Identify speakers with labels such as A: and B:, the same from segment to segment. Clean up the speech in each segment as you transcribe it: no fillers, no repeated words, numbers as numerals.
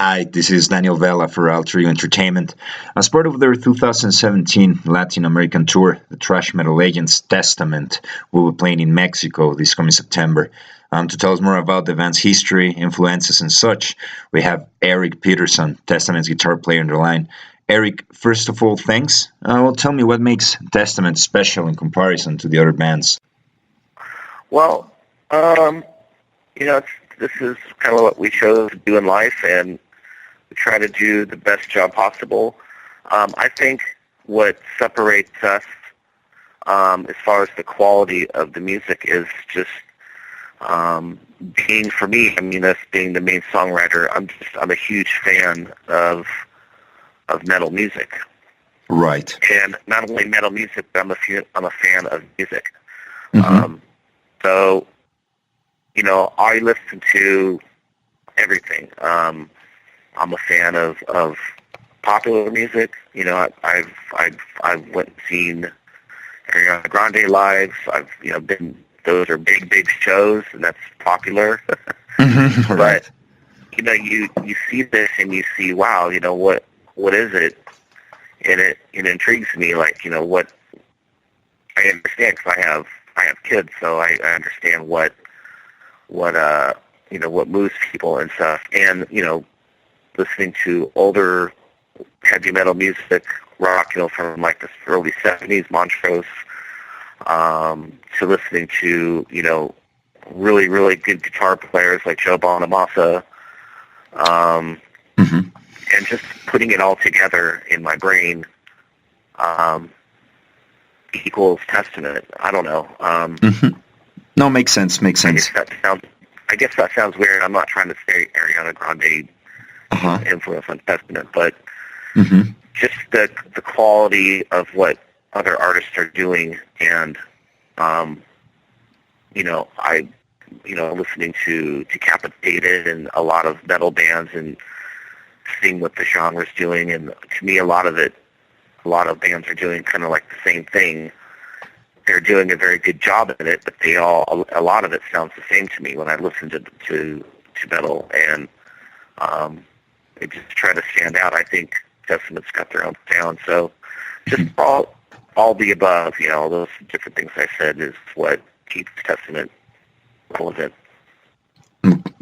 A: Hi, this is Daniel Vela for Alter Entertainment. As part of their 2017 Latin American tour, the thrash metal legends Testament will be playing in Mexico this coming September. To tell us more about the band's history, influences, and such, we have Eric Peterson, Testament's guitar player, on the line. Eric, first of all, thanks. Well, tell me what makes Testament special in comparison to the other bands.
B: Well, this is kind of what we chose to do in life, and we try to do the best job possible. I think what separates us as far as the quality of the music is just being, for me, us being the main songwriter, I'm a huge fan of metal music.
A: Right.
B: And not only metal music, but I'm a fan of music.
A: Mm-hmm.
B: So, I listen to everything. I'm a fan of popular music. I've went and seen Ariana Grande live. Those are big shows, and that's popular.
A: Mm-hmm. Right.
B: But you see this and you see, wow, what is it? And it intrigues me, like, what I understand, because I have kids, so I understand what moves people and stuff. And listening to older heavy metal music, rock, from like the early 70s, Montrose, to listening to really, really good guitar players like Joe Bonamassa,
A: Mm-hmm.
B: and just putting it all together in my brain equals Testament. I don't know.
A: Mm-hmm. No, makes sense.
B: I guess that sounds weird. I'm not trying to say Ariana Grande influence on Testament, but
A: mm-hmm.
B: just the quality of what other artists are doing, and listening to Decapitated and a lot of metal bands, and seeing what the genre's doing. And to me, a lot of bands are doing kind of like the same thing. They're doing a very good job at it, but a lot of it sounds the same to me when I listen to metal, and they just try to stand out. I think Testament's got their own sound, so just all the above, all those different things I said is what keeps Testament relevant.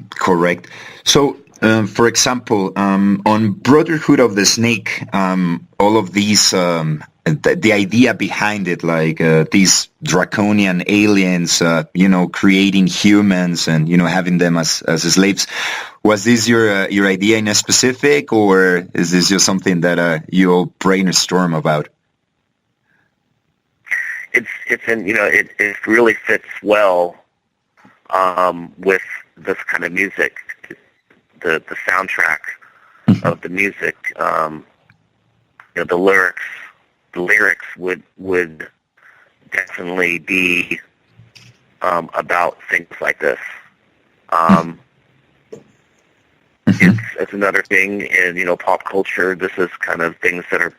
A: Correct. So, for example, on Brotherhood of the Snake, all of these, the idea behind it, like these draconian aliens, creating humans and having them as slaves, was this your idea in a specific, or is this just something that you all brainstorm about?
B: It really fits well with this kind of music. The soundtrack of the music, the lyrics would definitely be about things like this. It's another thing in pop culture. This is kind of things that are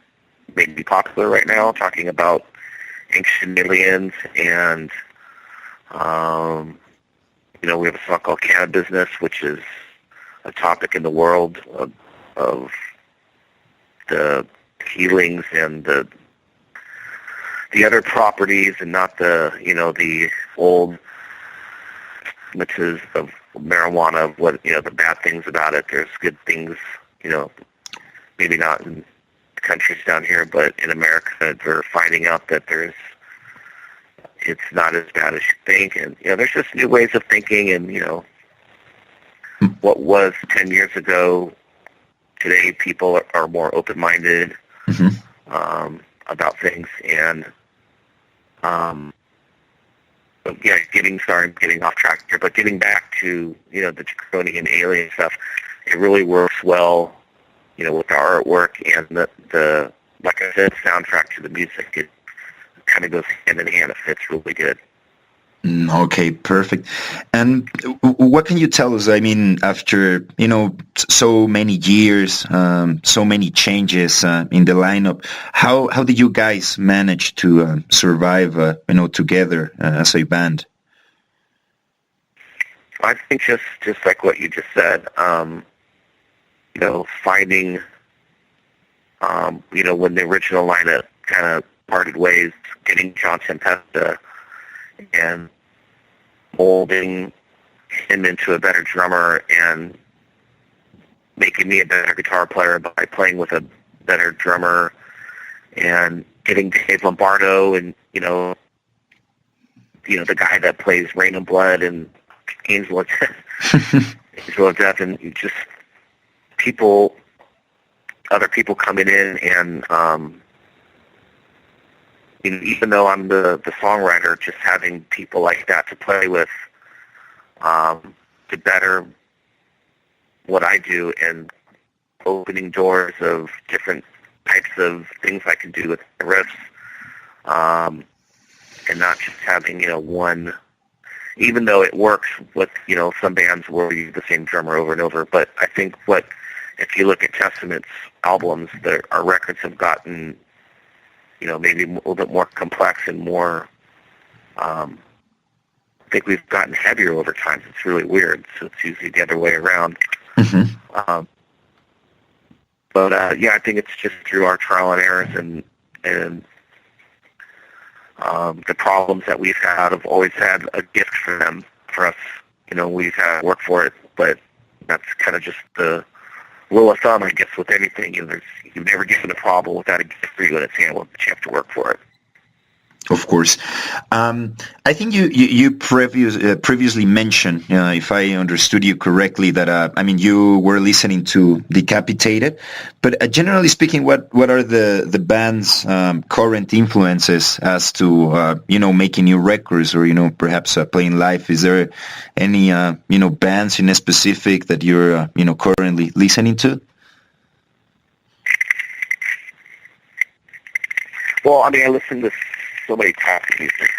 B: maybe popular right now, talking about ancient aliens, and we have a song called Can Business, which is a topic in the world of the healings and the other properties, and not the old myths of marijuana, of what the bad things about it. There's good things, maybe not in countries down here, but in America, they're finding out that it's not as bad as you think, and there's just new ways of thinking, and what was 10 years ago, today people are more open-minded about things, and getting off track here, but getting back to the draconian alien stuff, it really works well, with the artwork and the like I said, soundtrack to the music. It kind of goes hand in hand. It fits really good.
A: Okay, perfect. And what can you tell us? I mean, after so many years, so many changes in the lineup, how did you guys manage to survive, together as a band?
B: I think just like what you just said. finding, when the original lineup kind of parted ways, getting John Tempesta and molding him into a better drummer and making me a better guitar player by playing with a better drummer, and getting Dave Lombardo and, the guy that plays Rain and Blood and Angel of Death, and just other people coming in, and even though I'm the songwriter, just having people like that to play with to better what I do, and opening doors of different types of things I can do with the riffs, and not just having one. Even though it works with some bands where you use the same drummer over and over, but I think if you look at Testament's albums, our records have gotten maybe a little bit more complex and more. I think we've gotten heavier over time. It's really weird. So it's usually the other way around.
A: Mm-hmm.
B: But I think it's just through our trial and errors and the problems that we've had. I've always had a gift for us. We've had to work for it, but that's kind of just the rule of thumb, I guess, with anything. You've never given a problem without a gift for you in its hand, but you have to work for it.
A: Of course. I think you previously mentioned, if I understood you correctly, that you were listening to Decapitated. But generally speaking, what are the band's current influences as to making new records, or perhaps playing live? Is there any bands in a specific that you're currently listening to?
B: Well, I listen to so many types of music.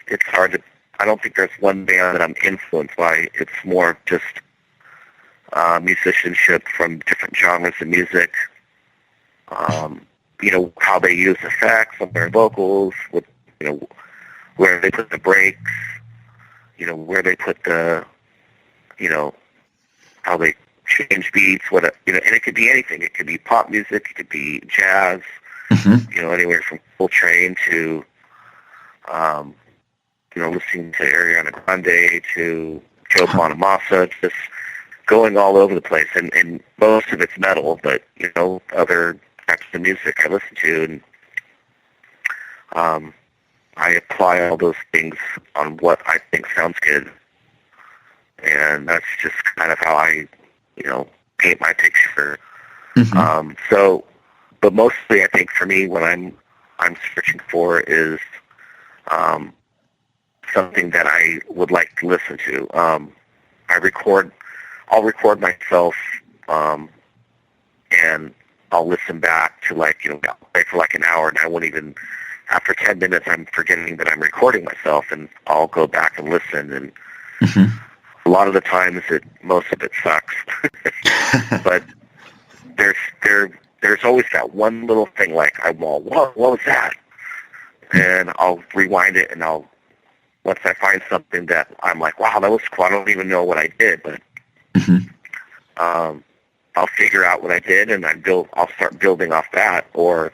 B: It's hard to. I don't think there's one band that I'm influenced by. It's more just musicianship from different genres of music. How they use effects on their vocals, with where they put the breaks, where they put the, how they change beats. And it could be anything. It could be pop music. It could be jazz.
A: Mm-hmm.
B: Anywhere from Coltrane to, listening to Ariana Grande to Joe Bonamassa, just going all over the place. And most of it's metal, but, other types of music I listen to. And I apply all those things on what I think sounds good. And that's just kind of how I, paint my picture.
A: Mm-hmm.
B: But mostly, I think for me, what I'm searching for is something that I would like to listen to. I'll record myself, and I'll listen back to I'll play for an hour, and I won't even. After 10 minutes, I'm forgetting that I'm recording myself, and I'll go back and listen. And
A: mm-hmm.
B: a lot of the times, most of it sucks. But there's always that one little thing what was that? And I'll rewind it, and once I find something that I'm like, wow, that was cool. I don't even know what I did, but
A: mm-hmm.
B: I'll figure out what I did, and I'll start building off that. Or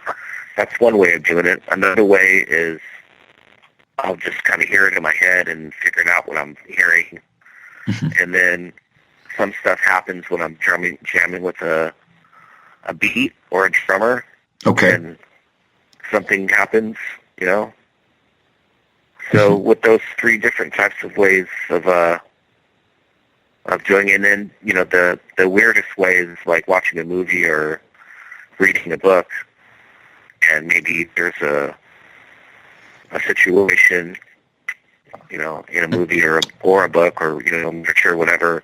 B: that's one way of doing it. Another way is I'll just kind of hear it in my head and figure out what I'm hearing.
A: Mm-hmm.
B: And then some stuff happens when I'm jamming with a beat or a drummer.
A: Okay.
B: And something happens, So with those three different types of ways of doing it, and then, the weirdest way is like watching a movie or reading a book, and maybe there's a situation, in a movie or a book or, literature, whatever,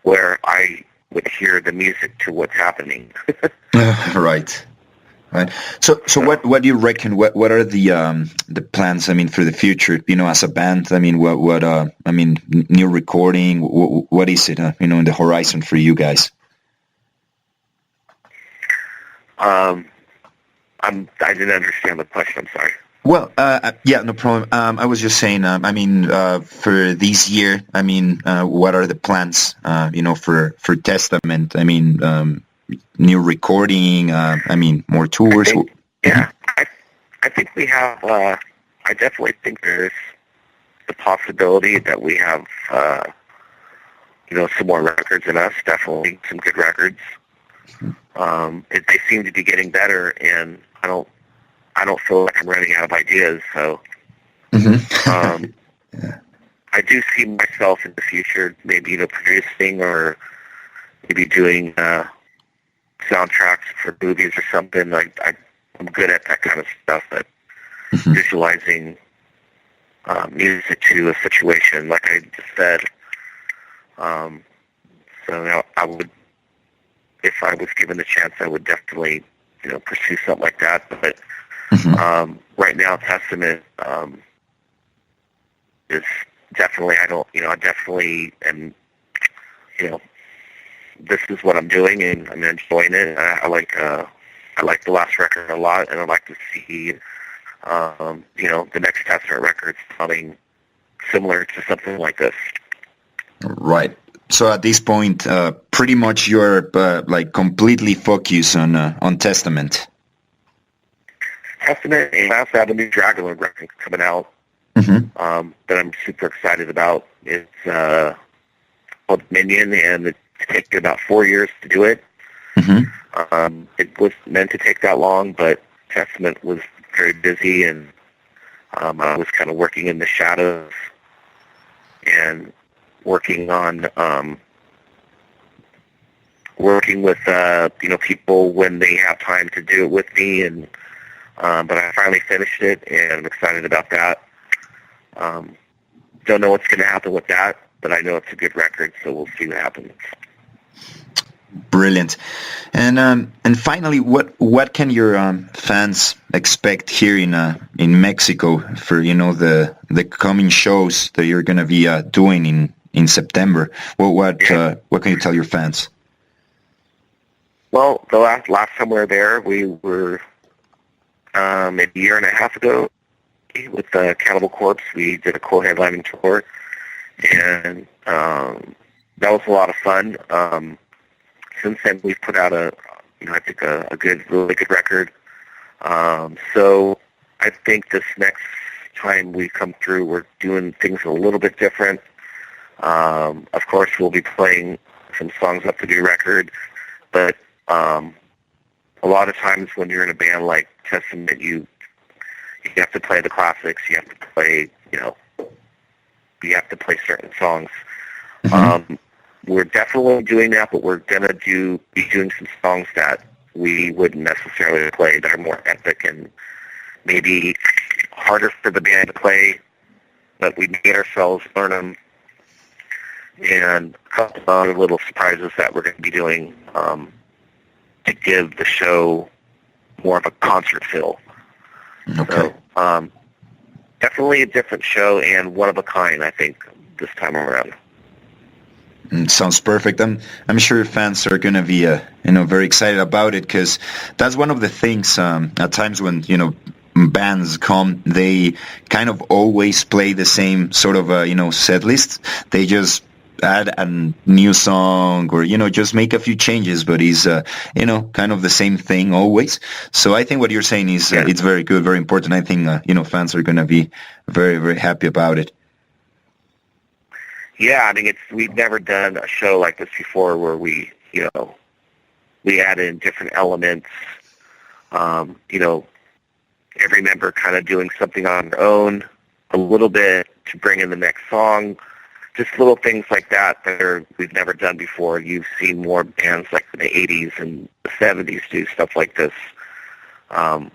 B: where I would hear the music to what's happening.
A: Right. Right. So what do you reckon? What are the plans? For the future. As a band. What new recording. What is it? In the horizon for you guys.
B: I didn't understand the question. I'm sorry.
A: Well, yeah, no problem. I was just saying, for this year, what are the plans, for Testament? New recording, more
B: I
A: tours?
B: think,
A: Mhm.
B: yeah, I think we have. I definitely think there's the possibility that we have, some more records in us. Definitely some good records. They seem to be getting better, and I don't feel like I'm running out of ideas. So
A: Mhm.
B: um, I do see myself in the future, maybe producing or maybe doing soundtracks for movies or something. I'm good at that kind of stuff, but
A: Mhm.
B: visualizing music to a situation, like I just said. Um, so I would, if I was given the chance, I would definitely, pursue something like that. But
A: Mhm.
B: right now, Testament is definitely, I definitely am, you know, this is what I'm doing, and I'm enjoying it. I like the last record a lot, and I'd like to see, the next Testament record something similar to something like this.
A: Right. So at this point, pretty much you're like completely focused on Testament.
B: Testament, and I also have a new Dragonlord record coming out
A: Hmm.
B: that I'm super excited about. It's called Minion, and it's taken about 4 years to do it.
A: Hmm.
B: It was meant to take that long, but Testament was very busy, and I was kind of working in the shadows and working on working with people when they have time to do it with me, and but I finally finished it, and I'm excited about that. Um, don't know what's going to happen with that, but I know it's a good record, so we'll see what happens.
A: Brilliant. And finally, what can your fans expect here in Mexico for the coming shows that you're gonna be doing in September?
B: Yeah.
A: What can you tell your fans?
B: Well, the last time we were there, we were maybe a year and a half ago with Cannibal Corpse. We did a co-headlining tour, and that was a lot of fun. Since then, we've put out I think a really good record. So I think this next time we come through, we're doing things a little bit different. Of course, we'll be playing some songs off the new record, but a lot of times when you're in a band like Testament, you have to play the classics. You have to play, you have to play certain songs.
A: Hmm.
B: Um, we're definitely doing that, but we're gonna be doing some songs that we wouldn't necessarily play, that are more epic and maybe harder for the band to play, but we made ourselves learn them, and a couple of other little surprises that we're going to be doing to give the show more of a concert feel.
A: Okay.
B: So definitely a different show and one of a kind, I think, this time around.
A: Sounds perfect. I'm sure fans are gonna be very excited about it because that's one of the things at times when bands come, they kind of always play the same sort of set list. They just add a new song or just make a few changes, but it's kind of the same thing always. So I think what you're saying is
B: Yeah.
A: it's very good, very important. I think fans are gonna be very, very happy about it.
B: Yeah, I mean, we've never done a show like this before where we add in different elements, um, you know, every member kind of doing something on their own a little bit to bring in the next song. Just little things like that we've never done before. You've seen more bands like in the 80s and the 70s do stuff like this. Um,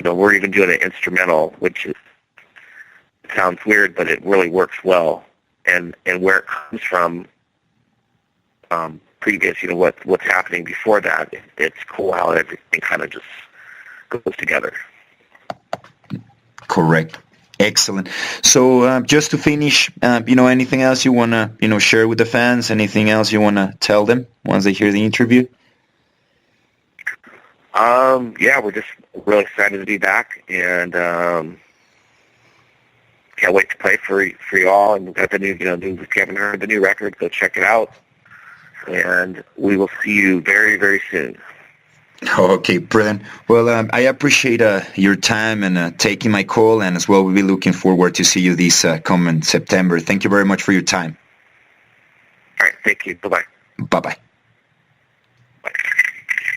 B: we're even doing an instrumental, which sounds weird, but it really works well. And where it comes from, previous, what's happening before that, it's cool how everything kind of just goes together.
A: Correct. Excellent. So just to finish, anything else you want to, share with the fans? Anything else you want to tell them once they hear the interview?
B: Yeah, we're just really excited to be back, and can't wait to play for you all. And we've got the new, if you haven't heard the new record, go check it out. And we will see you very, very soon.
A: Okay, brilliant. Well, I appreciate your time and taking my call, and as well, we'll be looking forward to see you this coming September. Thank you very much for your time.
B: All right, thank you. Bye-bye.
A: Bye-bye.